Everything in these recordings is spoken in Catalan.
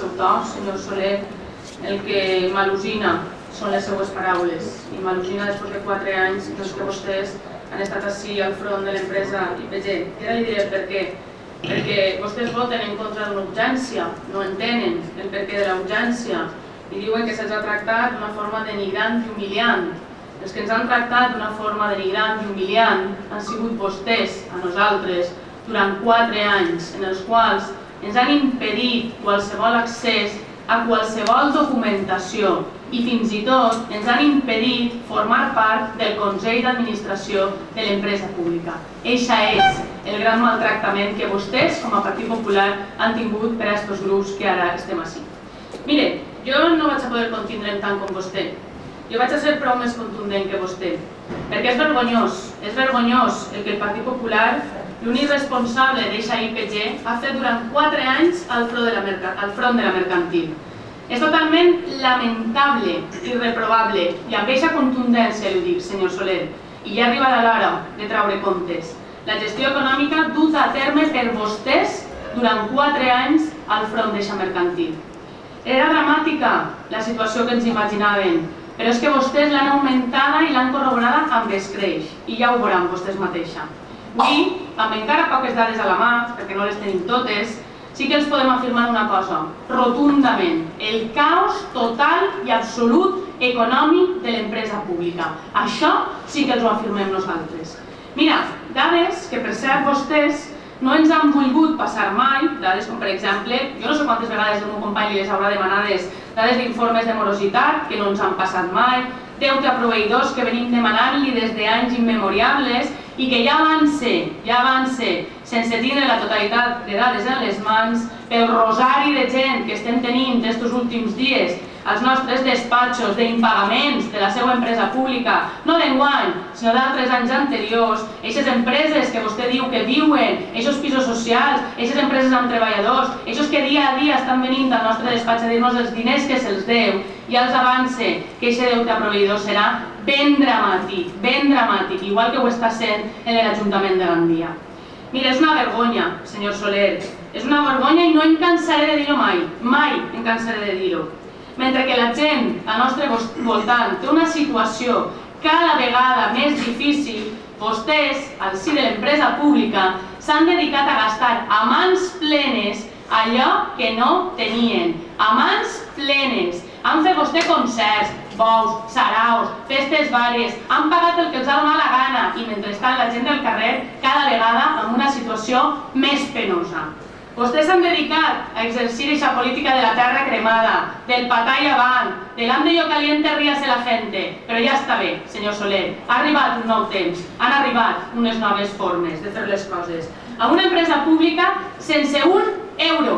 seu to, senyor Soler, el que m'al·lucina són les seues paraules i m'al·lucina després de 4 anys que vostès han estat així al front de l'empresa IPG. I ara li diré per què. Perquè vostès voten en contra d'una urgència, no entenen el perquè de la urgència i diuen que se'ls ha tractat d'una forma denigrant i humiliant. Els que ens han tractat d'una forma denigrant i humiliant han sigut vostès, a nosaltres, durant 4 anys, en els quals ens han impedit qualsevol accés a qualsevol documentació i fins i tot ens han impedit formar part del Consell d'Administració de l'empresa pública. Eixa és el gran maltractament que vostès, com a Partit Popular, han tingut per a aquests grups que ara estem així. Mire, jo no vaig a poder contindre'm tant com vostè. Jo vaig a ser prou més contundent que vostè, perquè és vergonyós el que el Partit Popular, l'únic responsable d'eixa IPG, ha fet durant 4 anys al front de la mercantil. És totalment lamentable i reprovable, i amb eixa contundència li dic, senyor Soler, i ja ha arribat l'hora de traure comptes. La gestió econòmica duta a terme per vostès durant 4 anys al front d'eixa mercantil. Era dramàtica la situació que ens imaginaven, però és que vostès l'han augmentada i l'han corroborada amb escreix, i ja ho veuran vostès mateixa. Avui, amb encara poques dades a la mà, perquè no les tenim totes, sí que els podem afirmar una cosa, rotundament, el caos total i absolut econòmic de l'empresa pública. Això sí que els ho afirmem nosaltres. Mira, dades que per cert vostès no ens han volgut passar mai, dades com per exemple, jo no sé quantes vegades el meu company les haurà demanades, dades d'informes de morositat que no ens han passat mai, deute a proveïdors que venim demanant-li des d'anys immemoriables i que ja avance, sense tindre la totalitat de dades en les mans, pel rosari de gent que estem tenint aquests últims dies als nostres despatxos d'impagaments de la seva empresa pública, no d'enguany, sinó d'altres anys anteriors, aquestes empreses que vostè diu que viuen, aquests pisos socials, aquestes empreses amb treballadors, aquests que dia a dia estan venint al nostre despatx a dir-nos els diners que se'ls deu, i els avance que aquest deute a proveïdors serà ben dramàtic, igual que ho està sent en l'Ajuntament de Gandia. Mira, és una vergonya, senyor Soler, és una vergonya i no em cansaré de dir-ho mai em cansaré de dir-ho. Mentre que la gent al nostre voltant té una situació cada vegada més difícil, vostès, al si de l'empresa pública, s'han dedicat a gastar a mans plenes allò que no tenien. A mans plenes. Han fet vostè concerts, bous, saraos, festes vàries, han pagat el que els ha donat la gana i mentrestant la gent del carrer cada vegada amb una situació més penosa. Vostès s'han dedicat a exercir aquesta política de la terra cremada, del patall avant, del ande yo caliente ríase la gente, però ja està bé, senyor Soler, ha arribat un nou temps, han arribat unes noves formes de fer les coses. Amb una empresa pública sense un euro,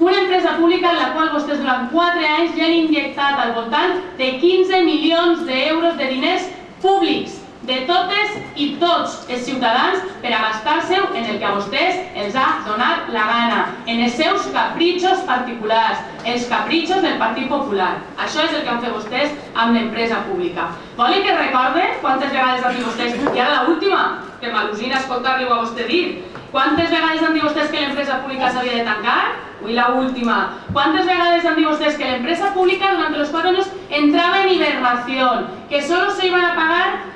una empresa pública en la qual vostès durant 4 anys ja han injectat al voltant de 15 milions d'euros de diners públics, de totes i tots els ciutadans per a gastar-se en el que a vostès els ha donat la gana, en els seus capritxos particulars, els capritxos del Partit Popular. Això és el que han fet vostès amb l'empresa pública. Volen que recorde quantes vegades han dit vostès, i ara l'última, que m'al·lucina escoltar-li-ho a vostè dir, quantes vegades han dit vostès que l'empresa pública s'havia de tancar? Ui, l'última. Quantes vegades han dit vostès que l'empresa pública durant los 4 años entraba en hibernación, que solo se iban a pagar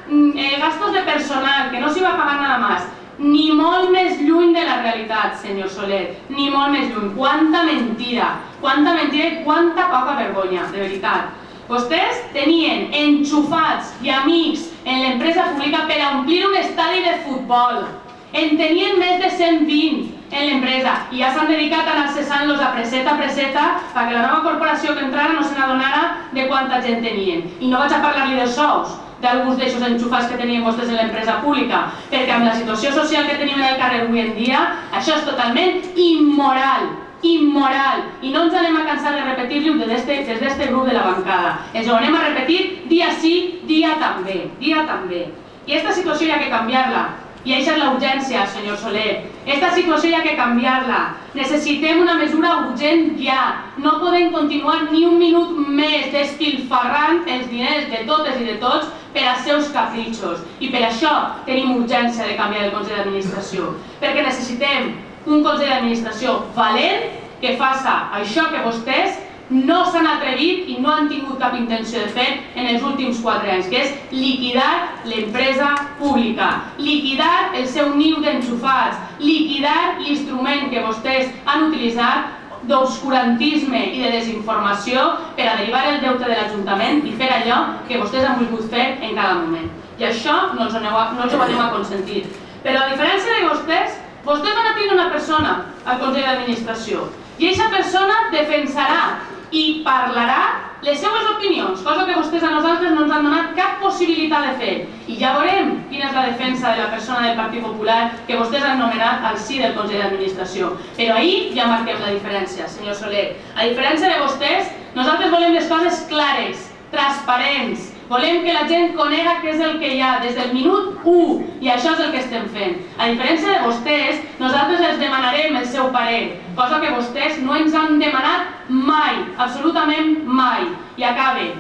gastos de personal, que no se iba a pagar nada más? Ni molt més lluny de la realitat, senyor Soler, ni molt més lluny. Quanta mentida i quanta poca vergonya, de veritat. Vostès tenien enxufats i amics en l'empresa pública per a omplir un estadi de futbol. En tenien més de 120 en l'empresa i ja s'han dedicat a anar cessant-los a preseta perquè la nova corporació que entrara no se n'adonara de quanta gent tenien. I no vaig a parlar-li dels sous d'alguns d'eixos enxufats que tenien vostès en l'empresa pública, perquè amb la situació social que tenim en el carrer avui en dia, això és totalment immoral, i no ens anem a cansar de repetir-li des d'este grup de la bancada. Ens ho anem a repetir dia sí, dia també. I aquesta situació hi ha que canviar-la. I això és la urgència, senyor Soler. Aquesta situació hi ha que canviar-la. Necessitem una mesura urgent ja. No podem continuar ni un minut més despilfarrant els diners de totes i de tots per als seus capritxos. I per això tenim urgència de canviar el Consell d'Administració. Perquè necessitem un Consell d'Administració valent que faça això que vostès no s'han atrevit i no han tingut cap intenció de fer en els últims 4 anys, que és liquidar l'empresa pública, liquidar el seu niu d'enxufats, liquidar l'instrument que vostès han utilitzat d'obscurantisme i de desinformació per a derivar el deute de l'Ajuntament i fer allò que vostès han volgut fer en cada moment. I això no els ho anem a consentir. Però a diferència de vostès van a tenir una persona al Consell d'Administració i aquesta persona defensarà i parlarà les seues opinions, cosa que vostès a nosaltres no ens han donat cap possibilitat de fer. I ja veurem quina és la defensa de la persona del Partit Popular que vostès han nomenat al si del Consell d'Administració. Però ahir ja marquem la diferència, senyor Soler. A diferència de vostès, nosaltres volem les coses clares, transparents. Volem que la gent conega què és el que hi ha des del minut 1 i això és el que estem fent. A diferència de vostès, nosaltres els demanarem el seu parer, cosa que vostès no ens han demanat mai, absolutament mai. I acabe.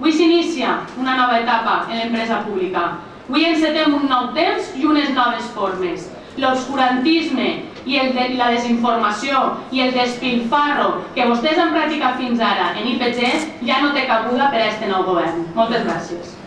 Avui s'inicia una nova etapa en l'empresa pública. Avui encetem un nou temps i unes noves formes. L'obscurantisme i la desinformació i el despilfarro que vostès han practicat fins ara en IPG ja no té cabuda per a aquest nou govern. Moltes gràcies.